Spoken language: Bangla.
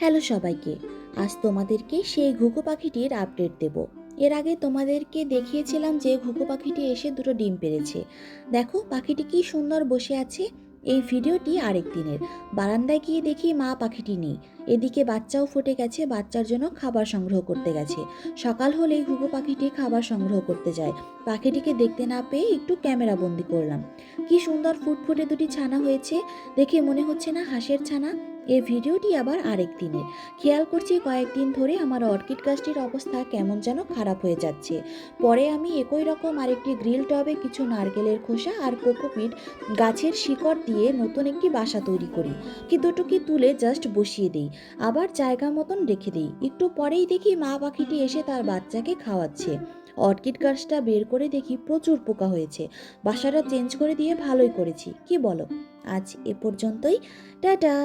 হ্যালো সবাইকে। আজ তোমাদেরকে সেই ঘুঘু পাখিটির আপডেট দেব। এর আগে তোমাদেরকে দেখিয়েছিলাম যে ঘুঘু পাখিটি এসে দুটো ডিম পেড়েছে। দেখো পাখিটি কি সুন্দর বসে আছে। এই ভিডিওটি আরেক দিনের। বারান্দায় গিয়ে দেখি মা পাখিটি নেই। এদিকে বাচ্চাও ফুটে গেছে, বাচ্চার জন্য খাবার সংগ্রহ করতে গেছে। সকাল হলেই ঘুঘু পাখিটি খাবার সংগ্রহ করতে যায়। পাখিটিকে দেখতে না পেয়ে একটু ক্যামেরা বন্দি করলাম। কি সুন্দর ফুটফুটে দুটি ছানা হয়েছে, দেখে মনে হচ্ছে না হাঁসের ছানা। এই ভিডিওটি আবার আরেক দিনের। খেয়াল করছি কয়েকদিন ধরে আমার অর্কিড গাছটির অবস্থা কেমন যেন খারাপ হয়ে যাচ্ছে। পরে আমি একই রকম আরেকটি গ্রিল টবে কিছু নারকেলের খোসা আর কোকোপিট গাছের শিকড় দিয়ে নতুন একটি বাসা তৈরি করি। দুটোকে তুলে জাস্ট বসিয়ে দিই, আবার জায়গা মতন রেখে দিই। একটু পরেই দেখি মা পাখিটি এসে তার বাচ্চাকে খাওয়াচ্ছে। অর্কিড গাছটা বের করে দেখি প্রচুর পোকা হয়েছে। বাসাটা চেঞ্জ করে দিয়ে ভালোই করেছি, কি বলো? আজ এ পর্যন্তই। টাটা।